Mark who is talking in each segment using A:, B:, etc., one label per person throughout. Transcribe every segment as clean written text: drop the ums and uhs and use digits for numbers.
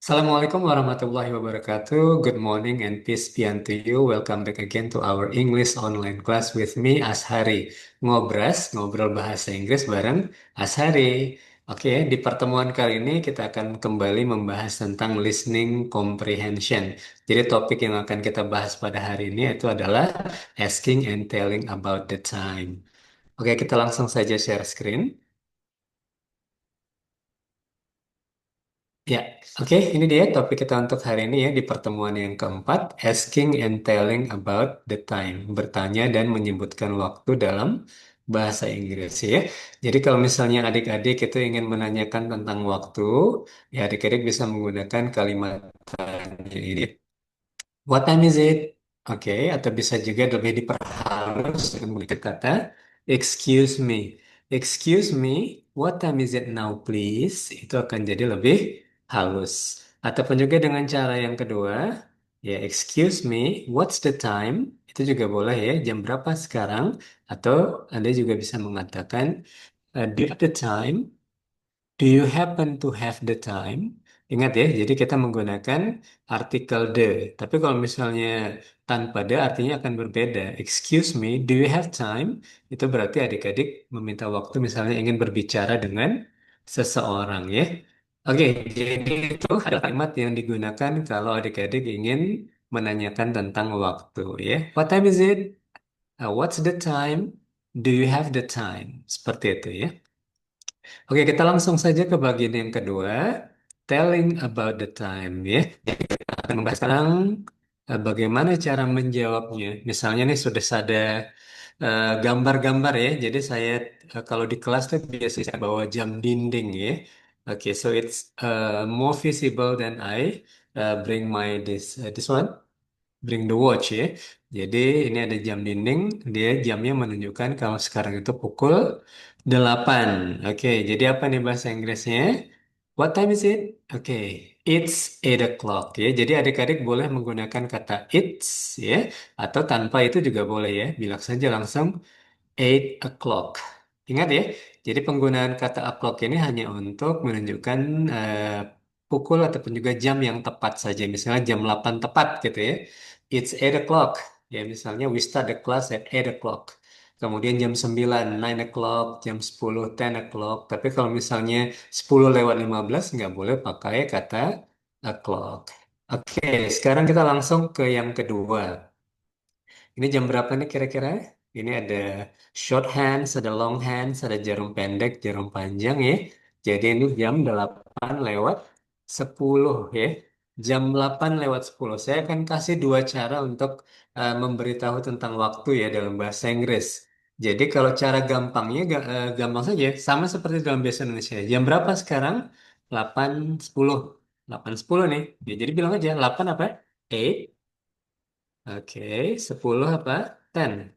A: Assalamualaikum warahmatullahi wabarakatuh. Good morning and peace be unto you. Welcome back again to our English online class with me, Ashari. Ngobras, ngobrol bahasa Inggris bareng Ashari. Oke, di pertemuan kali ini kita akan kembali membahas tentang listening comprehension. Jadi topik yang akan kita bahas pada hari ini itu adalah asking and telling about the time. Oke, kita langsung saja share screen. Ya, oke, ini dia topik kita untuk hari ini ya di pertemuan yang keempat, asking and telling about the time, bertanya dan menyebutkan waktu dalam bahasa Inggris ya. Jadi kalau misalnya adik-adik itu ingin menanyakan tentang waktu, ya adik-adik bisa menggunakan kalimat tanya ini. What time is it? Oke, atau bisa juga lebih diperhalus dengan menggunakan kata excuse me. Excuse me, what time is it now, please? Itu akan jadi lebih halus. Ataupun juga dengan cara yang kedua, ya excuse me, what's the time? Itu juga boleh ya, jam berapa sekarang? Atau Anda juga bisa mengatakan, do you have the time? Do you happen to have the time? Ingat ya, jadi kita menggunakan artikel the. Tapi kalau misalnya tanpa the artinya akan berbeda. Excuse me, do you have time? Itu berarti adik-adik meminta waktu misalnya ingin berbicara dengan seseorang ya. Oke, jadi itu adalah kalimat yang digunakan kalau adik-adik ingin menanyakan tentang waktu ya. What time is it? What's the time? Do you have the time? Seperti itu ya. Oke, kita langsung saja ke bagian yang kedua, telling about the time ya. Kita akan membahas sekarang bagaimana cara menjawabnya. Misalnya nih sudah ada gambar-gambar ya. Jadi saya kalau di kelas tuh biasanya saya bawa jam dinding ya. Oke, so it's more visible than I bring my this one. Bring the watch ya. Jadi ini ada jam dinding, dia jamnya menunjukkan kalau sekarang itu pukul 8. Oke, jadi apa nih bahasa Inggrisnya? What time is it? Oke, it's 8 o'clock ya. Jadi adik-adik boleh menggunakan kata it's ya, atau tanpa itu juga boleh ya. Bilang saja langsung 8 o'clock. Ingat ya, jadi penggunaan kata o'clock ini hanya untuk menunjukkan pukul ataupun juga jam yang tepat saja. Misalnya jam 8 tepat gitu ya. It's 8 o'clock. Ya, misalnya we start the class at 8 o'clock. Kemudian jam 9, 9 o'clock, jam 10, 10 o'clock. Tapi kalau misalnya 10 lewat 15 nggak boleh pakai kata o'clock. Oke, sekarang kita langsung ke yang kedua. Ini jam berapa nih kira-kira? Ini ada short hands, ada long hands, ada jarum pendek, jarum panjang ya. Jadi ini jam 8 lewat 10 ya. Jam 8 lewat 10. Saya akan kasih dua cara untuk memberitahu tentang waktu ya dalam bahasa Inggris. Jadi kalau cara gampangnya gampang saja, sama seperti dalam bahasa Indonesia. Jam berapa sekarang? 8.10. 8.10 nih. Ya, jadi bilang aja 8 apa? 8. Oke, 10 apa? 10.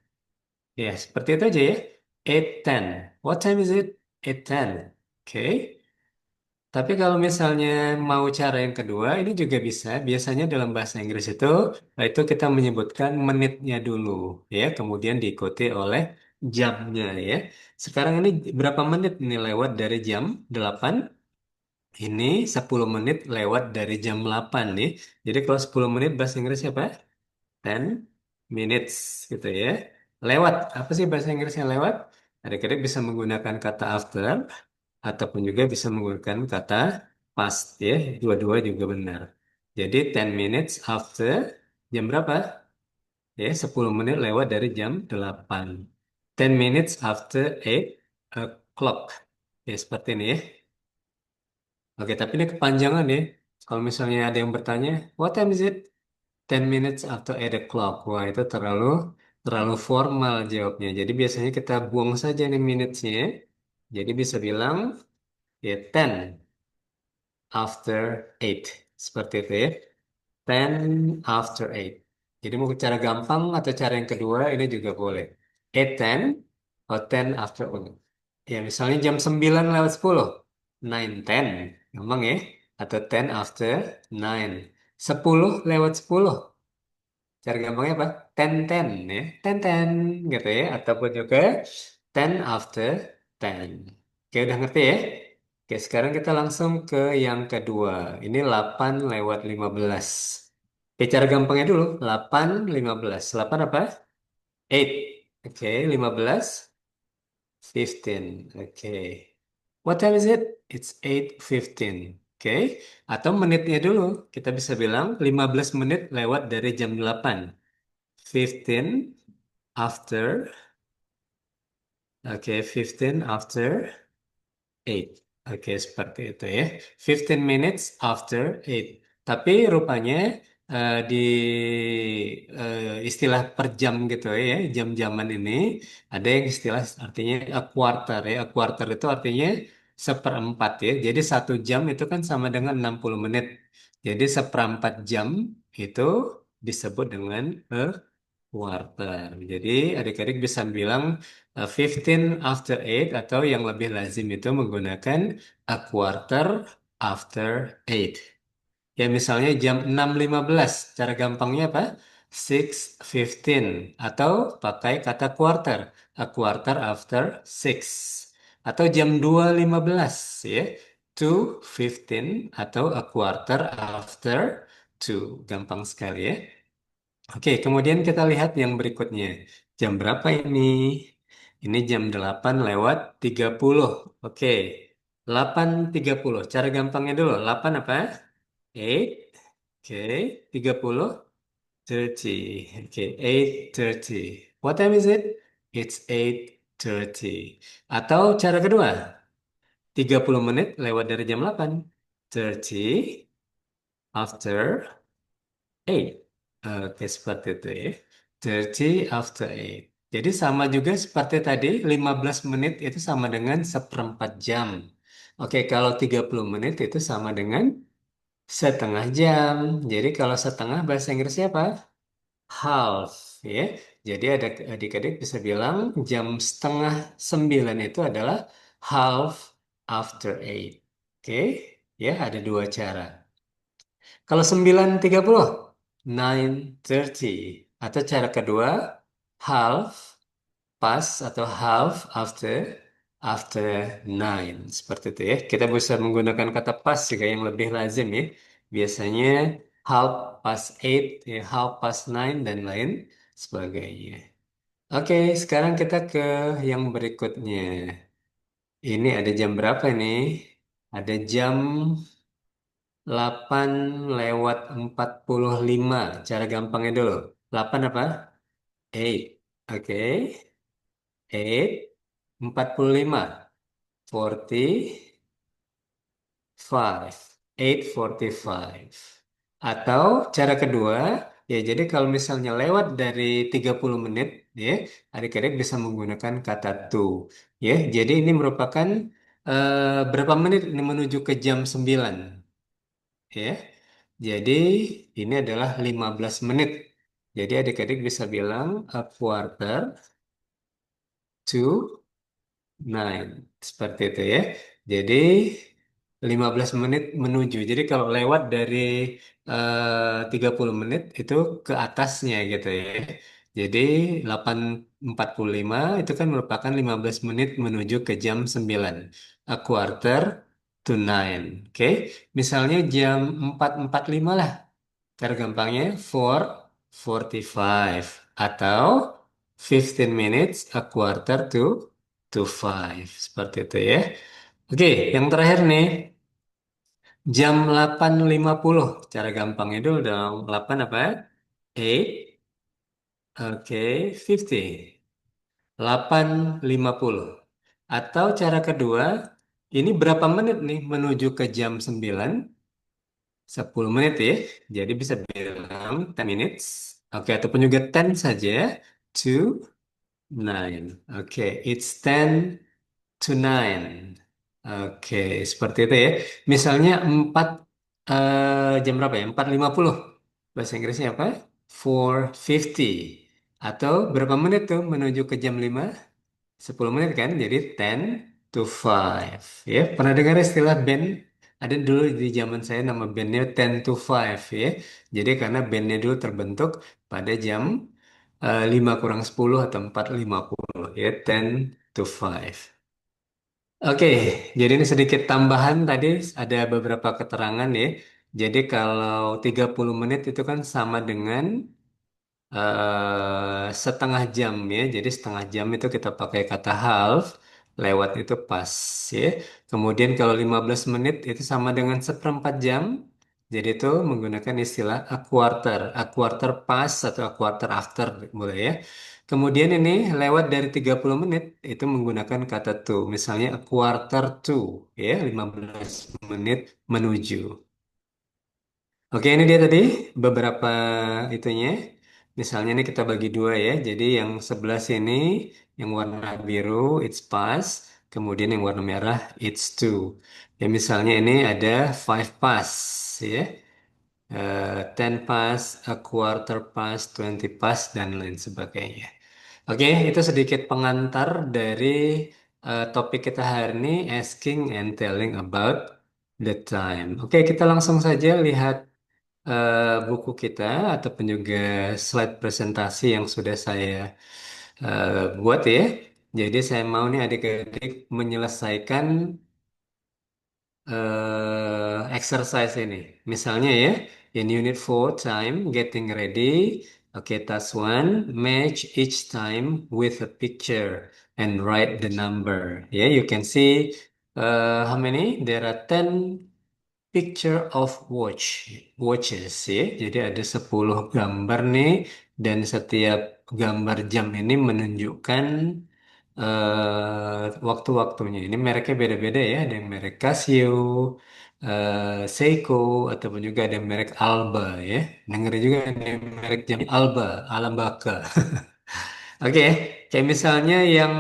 A: Ya, seperti itu aja ya. 8:10. What time is it? 8:10. Oke. Tapi kalau misalnya mau cara yang kedua, ini juga bisa. Biasanya dalam bahasa Inggris itu kita menyebutkan menitnya dulu, ya. Kemudian diikuti oleh jamnya, ya. Sekarang ini berapa menit ini lewat dari jam 8? Ini 10 menit lewat dari jam 8 nih. Jadi kalau 10 menit bahasa Inggrisnya apa? 10 minutes gitu ya. Lewat. Apa sih bahasa Inggris yang lewat? Adik-adik bisa menggunakan kata after ataupun juga bisa menggunakan kata past ya. Dua-dua juga benar. Jadi 10 minutes after jam berapa? Ya, 10 menit lewat dari jam 8. 10 minutes after 8 o'clock. Ya, seperti ini ya. Oke, tapi ini kepanjangan ya. Kalau misalnya ada yang bertanya, what time is it? 10 minutes after 8 o'clock. Wah, itu terlalu formal jawabnya. Jadi biasanya kita buang saja nih minutes-nya. Jadi bisa bilang ya 10 after 8. Seperti itu ya. 10 after 8. Jadi mau cara gampang atau cara yang kedua ini juga boleh. 8:10 atau 10 after 8. Ya, misalnya jam 9 lewat 10. 9:10. Gampang ya. Atau 10 after 9. 10 lewat 10. Cara gampangnya apa? Ten ten ya. Ten ten gitu ya. Ataupun juga ten after ten. Oke, udah ngerti ya? Oke, sekarang kita langsung ke yang kedua. Ini 8 lewat 15. Oke, cara gampangnya dulu. 8, 15. 8 apa? 8. Oke, 15. 15. Oke. What time is it? It's 8:15. Oke. Atau menitnya dulu. Kita bisa bilang 15 menit lewat dari jam 8. 15 after. Oke, 15 after 8. Oke, seperti itu ya. 15 minutes after 8. Tapi rupanya di istilah per jam gitu ya, jam-jaman ini ada yang istilah artinya a quarter ya. A quarter itu artinya seperempat ya. Jadi 1 jam itu kan sama dengan 60 menit. Jadi seperempat jam itu disebut dengan a quarter. Jadi adik-adik bisa bilang 15 after 8 atau yang lebih lazim itu menggunakan a quarter after 8. Ya misalnya jam 6:15, cara gampangnya apa? 6:15 atau pakai kata quarter, a quarter after 6. Atau jam 2:15 ya, 2:15 atau a quarter after 2. Gampang sekali ya. Oke, kemudian kita lihat yang berikutnya. Jam berapa ini? Ini jam 8 lewat 30. Oke, 8:30. Cara gampangnya dulu. 8 apa? 8. Oke, 30. 30. Oke, 8:30. What time is it? It's 8:30. Atau cara kedua, 30 menit lewat dari jam 8. 30 after 8. Oke, seperti itu ya. 30 after 8. Jadi sama juga seperti tadi, 15 menit itu sama dengan seperempat jam. Oke, kalau 30 menit itu sama dengan setengah jam. Jadi kalau setengah bahasa Inggrisnya apa? Half, ya. Jadi ada adik-adik bisa bilang jam setengah 9 itu adalah half after 8. Oke, ya ada dua cara. Kalau 9:30, 9:30. Atau cara kedua, half pas atau half after 9. Seperti itu ya. Kita bisa menggunakan kata pas juga yang lebih lazim ya. Biasanya half past 8, ya, half past 9 dan lain sebagainya. Oke, sekarang kita ke yang berikutnya. Ini ada jam berapa nih? Ada jam 8 lewat 45. Cara gampangnya dulu. 8 apa? 8. Oke. 8. 45. 45. 8:45. Atau cara kedua, ya jadi kalau misalnya lewat dari 30 menit, ya, adik-adik bisa menggunakan kata to. Ya, jadi ini merupakan berapa menit ini menuju ke jam 9. Ya. Jadi ini adalah 15 menit. Jadi adik-adik bisa bilang a quarter to 9. Seperti itu ya. Jadi 15 menit menuju. Jadi kalau lewat dari 30 menit itu ke atasnya gitu ya. Jadi 8:45 itu kan merupakan 15 menit menuju ke jam 9. A quarter to 9. Oke. Misalnya jam 4:45 lah. Cara gampangnya 4:45 atau 15 minutes a quarter to 5. Seperti itu ya. Oke, yang terakhir nih, jam 8:50. Cara gampangnya dulu dong. 8 apa? 8. Oke, 50. 8:50. Atau cara kedua, ini berapa menit nih menuju ke jam 9? 10 menit ya. Jadi bisa bilang 10 minutes. Oke, ataupun juga 10 saja. To 9. Oke, it's 10 to 9. Oke, seperti itu ya. Misalnya 4 jam berapa ya? 4:50. Bahasa Inggrisnya apa? 4:50. Atau berapa menit tuh menuju ke jam 5? 10 menit kan, jadi 10 to 5. Ya, pernah dengar istilah band? Ada dulu di zaman saya nama bandnya 10 to 5 ya. Jadi karena bandnya dulu terbentuk pada jam 5 kurang 10 atau 4:50 ya, 10 to 5. Oke, jadi ini sedikit tambahan tadi ada beberapa keterangan ya. Jadi kalau 30 menit itu kan sama dengan setengah jam ya. Jadi setengah jam itu kita pakai kata half, lewat itu pas ya. Kemudian kalau 15 menit itu sama dengan seperempat jam. Jadi itu menggunakan istilah a quarter past atau a quarter after boleh ya. Kemudian ini lewat dari 30 menit itu menggunakan kata to. Misalnya a quarter to ya, 15 menit menuju. Oke, ini dia tadi beberapa itunya. Misalnya ini kita bagi dua ya. Jadi yang sebelah sini yang warna biru it's past, kemudian yang warna merah it's two. Ya misalnya ini ada five past ya. 10 past, a quarter past, 20 past dan lain sebagainya. Oke, itu sedikit pengantar dari topik kita hari ini asking and telling about the time. Oke, kita langsung saja lihat buku kita ataupun juga slide presentasi yang sudah saya buat ya. Jadi saya mau nih adik-adik menyelesaikan exercise ini. Misalnya ya, in unit 4 time getting ready. Oke, task 1 match each time with a picture and write the number. Yeah, you can see how many? There are 10 picture of watches ya. Jadi ada 10 gambar nih dan setiap gambar jam ini menunjukkan waktu-waktunya. Ini mereknya beda-beda ya. Ada yang merek Casio, Seiko ataupun juga ada yang merek Alba ya. Dengar juga ada yang merek jam Alba, Alambaka. Oke, kayak misalnya yang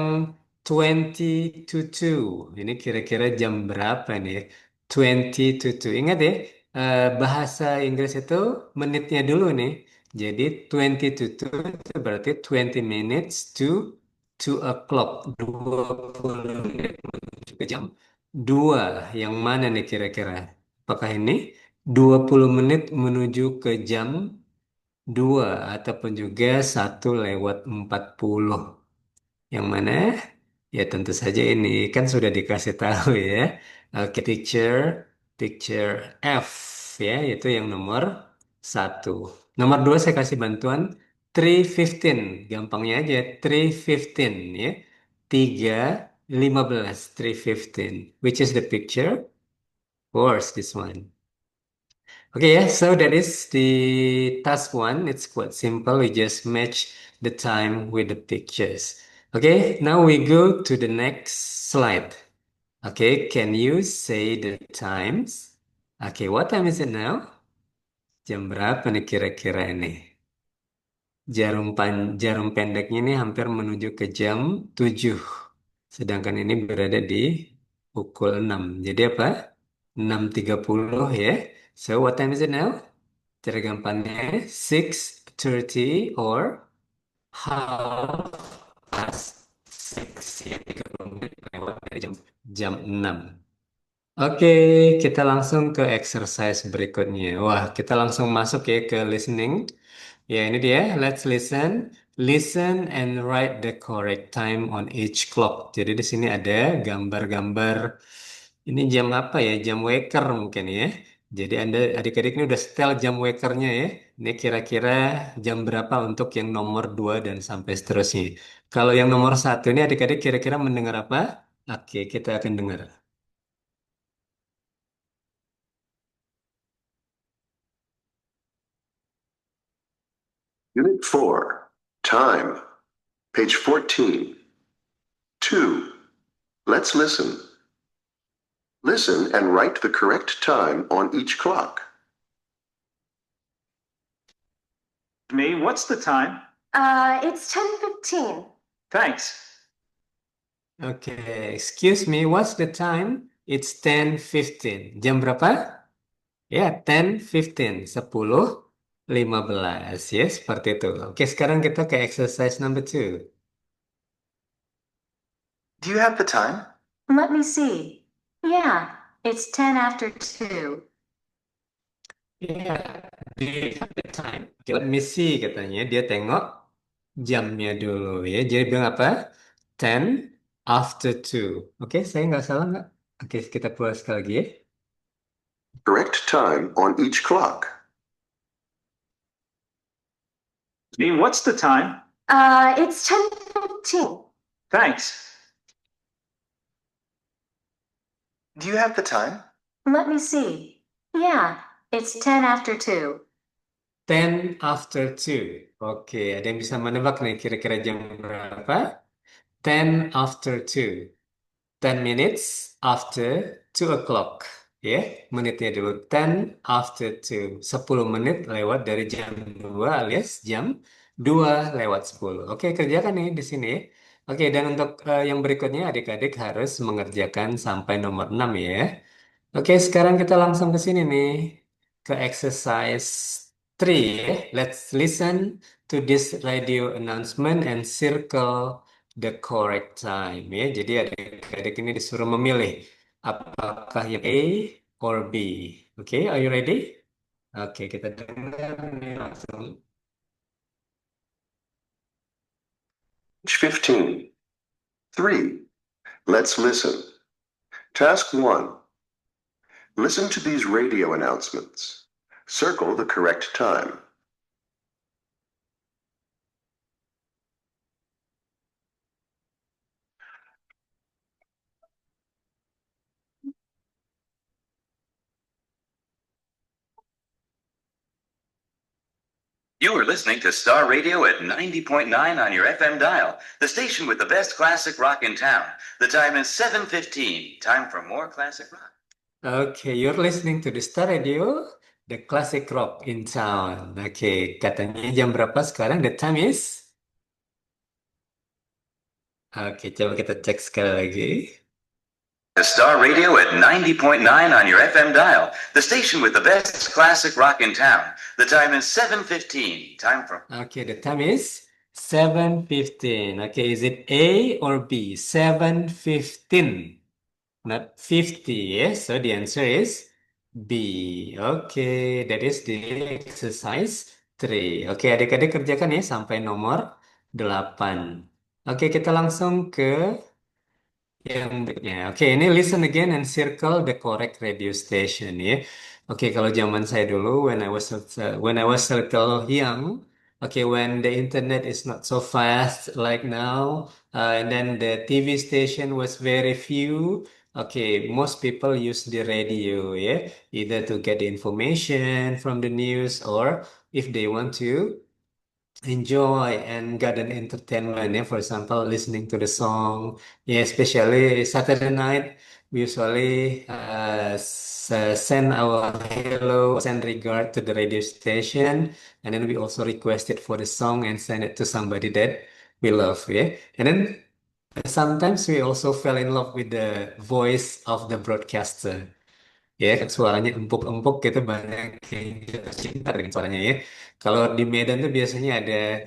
A: 20 to 2. Ini kira-kira jam berapa nih? 20 to 2. Ingat ya, bahasa Inggris itu menitnya dulu nih. Jadi 20 to 2 itu berarti 20 minutes to 2 o'clock. 20 menit menuju ke jam 2. Yang mana nih kira-kira? Apakah ini 20 menit menuju ke jam 2 ataupun juga 1:40? Yang mana? Ya tentu saja ini kan sudah dikasih tahu ya. Oke, picture F ya, itu yang nomor satu. Nomor dua saya kasih bantuan 3:15. Gampangnya aja 3:15 ya. 3:15 3:15. Which is the picture? Of course, this one. Okay, yeah, so that is the task one. It's quite simple. We just match the time with the pictures. Okay, now we go to the next slide. Okay, can you say the times? Okay, what time is it now? Jam berapa nih kira-kira ini? Jarum pendeknya ini hampir menuju ke jam 7. Sedangkan ini berada di pukul 6. Jadi apa? 6:30 ya. So what time is it now? Cara gampangnya 6:30 or half past 6 ya, 30 menit lewat dari jam 6. Oke, kita langsung ke exercise berikutnya. Wah, kita langsung masuk ya ke listening. Ya, ini dia. Let's listen. Listen and write the correct time on each clock. Jadi di sini ada gambar-gambar. Ini jam apa ya? Jam waker mungkin ya. Jadi Anda adik-adik ini udah setel jam wakernya ya. Ini kira-kira jam berapa untuk yang nomor 2 dan sampai seterusnya. Kalau yang nomor satu ini adik-adik kira-kira mendengar apa? Oke, kita akan dengar.
B: Unit 4. Time. Page 14. 2. Let's listen. Listen and write the correct time on each clock.
C: Me, what's the time?
D: It's 10:15.
C: Thanks.
A: Oke, excuse me, what's the time? It's 10:15. Jam berapa? Ya, 10:15. 10:15. Ya, seperti itu. Oke, sekarang kita ke exercise number 2.
C: Do you have the time?
D: Let me see. Yeah, it's 10 after 2.
A: Ya, do you have the time? Oke, let me see katanya. Dia tengok jamnya dulu ya. Jadi bilang apa? 10. after two. Oke, saya nggak salah nggak? Oke, kita keluar sekali lagi ya.
B: Correct time on each clock.
C: Me, what's the time?
D: It's 10:15.
C: Thanks.
E: Do you have the time?
D: Let me see. Yeah, it's 10 after 2.
A: 10 after two. Oke, ada yang bisa menebak nih kira-kira jam berapa? 10 after two. 10 minutes after 2 o'clock. Ya, menitnya dulu. 10 after 2. 10 menit lewat dari jam 2 alias jam 2 lewat 10. Oke, kerjakan nih di sini. Oke, dan untuk yang berikutnya adik-adik harus mengerjakan sampai nomor 6 ya. Oke, sekarang kita langsung ke sini nih. Ke exercise 3 ya. Let's listen to this radio announcement and circle the correct time ya. Jadi adik-adik ini disuruh memilih apakah yang A or B. Oke, are you ready? Oke, kita dengar nih langsung.
B: Page 15. 3. Let's listen. Task 1. Listen to these radio announcements. Circle the correct time.
F: You are listening to Star Radio at 90.9 on your FM dial, the station with the best classic rock in town. The time is 7:15. Time for more classic rock.
A: Okay, you're listening to the Star Radio, the classic rock in town. Oke, katanya jam berapa sekarang? The time is? Oke, coba kita cek sekali lagi.
F: Star Radio at 90.9 on your FM dial, the station with the best classic rock in town. The time is 7:15. Time for
A: Okay, the time is 7:15. Okay, is it A or B? 7:15, not 50. Yes, so the answer is B. Okay, that is the exercise 3. Oke, adik-adik kerjakan ya sampai nomor 8. Oke, kita langsung ke yang berikutnya. Oke, ini listen again and circle the correct radio station ya. Oke, kalau zaman saya dulu when I was circle young, okay, when the internet is not so fast like now, and then the TV station was very few. Okay, most people use the radio ya, either to get the information from the news or if they want to enjoy and get an entertainment. Yeah, for example, listening to the song. Yeah, especially Saturday night, we usually send our hello, send regard to the radio station, and then we also request it for the song and send it to somebody that we love. Yeah, and then sometimes we also fell in love with the voice of the broadcaster. Ya, suaranya empuk-empuk gitu banyak yang jatuh cinta dengan suaranya ya. Kalau di Medan tuh biasanya ada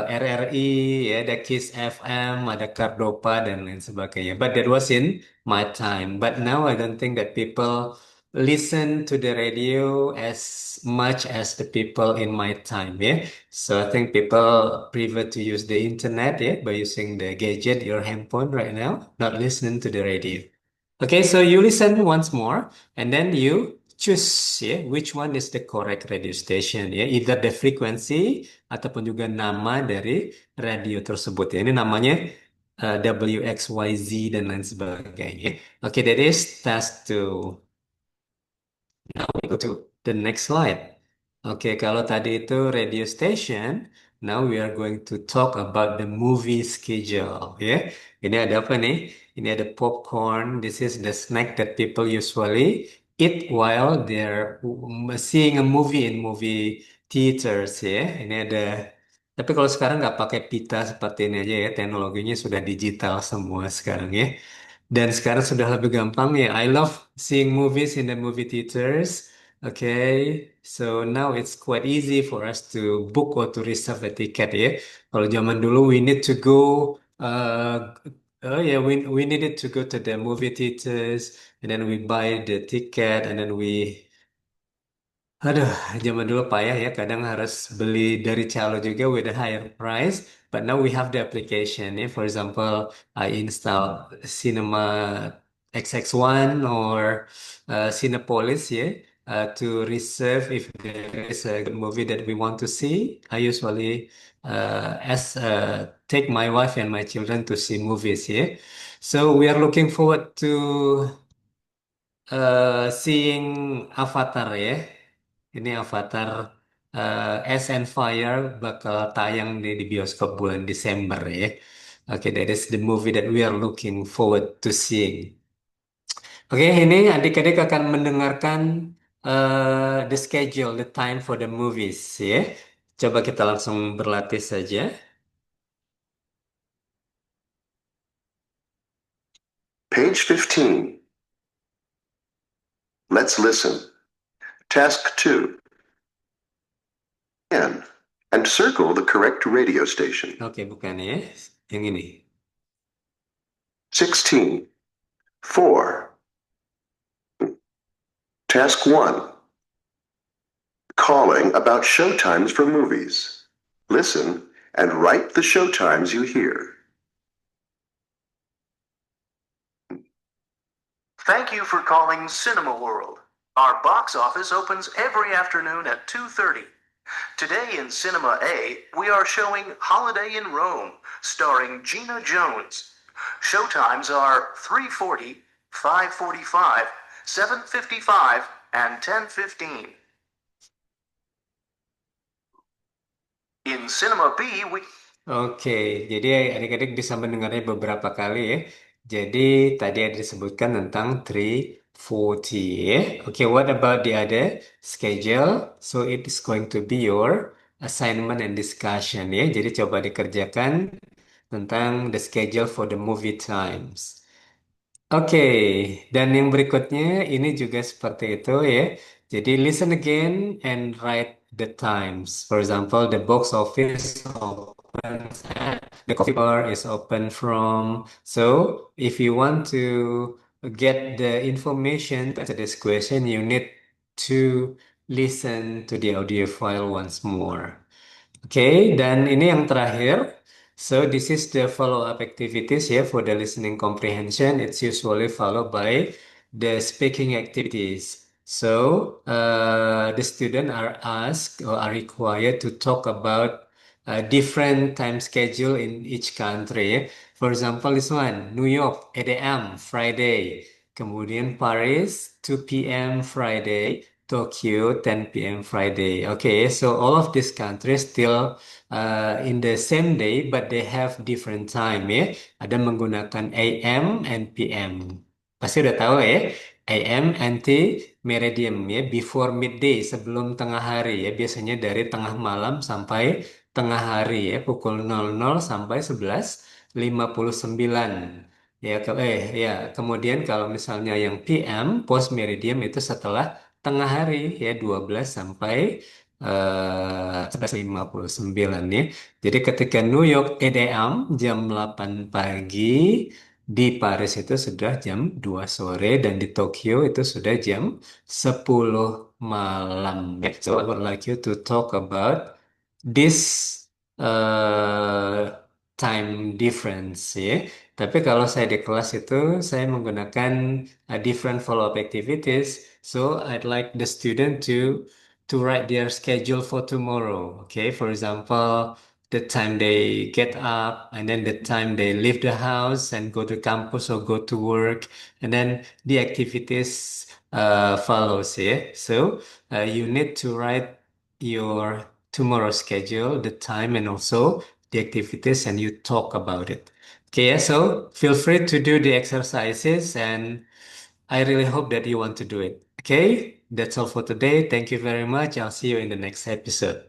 A: RRI, ya, ada Kiss FM, ada Kardopa dan lain sebagainya. But that was in my time. But now I don't think that people listen to the radio as much as the people in my time, ya. So I think people prefer to use the internet, ya, by using the gadget, your handphone right now, not listen to the radio. Okay, so you listen once more and then you choose ya which one is the correct radio station ya, either the frequency ataupun juga nama dari radio tersebut ya. Ini namanya WXYZ dan lain sebagainya. Okay, that is task 2. Now we go to the next slide. Oke, kalau tadi itu radio station, now we are going to talk about the movie schedule. Ya, ini ada apa nih? Ini ada popcorn. This is the snack that people usually eat while they're seeing a movie in movie theaters. Ya, ini ada. Tapi kalau sekarang nggak pakai pita seperti ini aja ya, teknologinya sudah digital semua sekarang ya. Dan sekarang sudah lebih gampang ya. I love seeing movies in the movie theaters. Okay, so now it's quite easy for us to book or to reserve a ticket ya. Kalau zaman dulu we need to go, oh yeah, we needed to go to the movie theaters and then we buy the ticket and then we Aduh, zaman dulu payah ya. Kadang harus beli dari calo juga with a higher price. But now we have the application. Ya. For example, I install Cinema XX1 or Cinepolis ya, to reserve if there is a good movie that we want to see. I usually take my wife and my children to see movies ya. So we are looking forward to seeing Avatar ya. Ini Avatar Ice and Fire bakal tayang di bioskop bulan Desember ya. Oke, that is the movie that we are looking forward to seeing. Oke, ini adik-adik akan mendengarkan the schedule, the time for the movies ya. Coba kita langsung berlatih saja.
B: Page 15. Let's listen. Task 2. And circle the correct radio station.
A: Oke, bukan ya. Yang ini.
B: 16. 4. Task 1. Calling about showtimes for movies. Listen and write the showtimes you hear.
E: Thank you for calling Cinema World. Our box office opens every afternoon at 2:30. Today in Cinema A, we are showing Holiday in Rome, starring Gina Jones. Showtimes are 3:40, 5:45, 7:55, and 10:15. In Cinema B, we
A: Oke, jadi adik-adik bisa mendengarnya beberapa kali ya. Jadi tadi ada disebutkan tentang 340 ya. Oke, what about the other schedule? So it is going to be your assignment and discussion ya. Jadi coba dikerjakan tentang the schedule for the movie times. Oke, dan yang berikutnya ini juga seperti itu ya. Jadi listen again and write the times. For example, the box office opens at, the coffee bar is open from. So if you want to get the information to answer this question, you need to listen to the audio file once more. Oke, dan ini yang terakhir. So this is the follow-up activities here for the listening comprehension. It's usually followed by the speaking activities. So the student are asked or are required to talk about different time schedule in each country. For example, this one, New York, 8 a.m. Friday. Kemudian Paris, 2 p.m. Friday. Tokyo, 10 p.m. Friday. Okay, so all of these countries still in the same day, but they have different time ya. Ada menggunakan AM and PM. Pasti udah tahu ya. AM anti meridium ya, before midday, sebelum tengah hari ya. Biasanya dari tengah malam sampai tengah hari ya, pukul 00 sampai 11:59. Ya, kemudian kalau misalnya yang PM, post meridium itu setelah tengah hari ya 12 sampai 11:59 ya. Jadi ketika New York 8 a.m. jam 8 pagi, di Paris itu sudah jam 2 sore dan di Tokyo itu sudah jam 10 malam. Ya. So I would like you to talk about this time difference ya. Tapi kalau saya di kelas itu saya menggunakan different follow-up activities. So I'd like the student to write their schedule for tomorrow. Okay, for example, the time they get up and then the time they leave the house and go to campus or go to work, and then the activities follows. Yeah, so you need to write your tomorrow schedule, the time, and also the activities, and you talk about it. Okay, yeah, so feel free to do the exercises, and I really hope that you want to do it. Okay, that's all for today. Thank you very much. I'll see you in the next episode.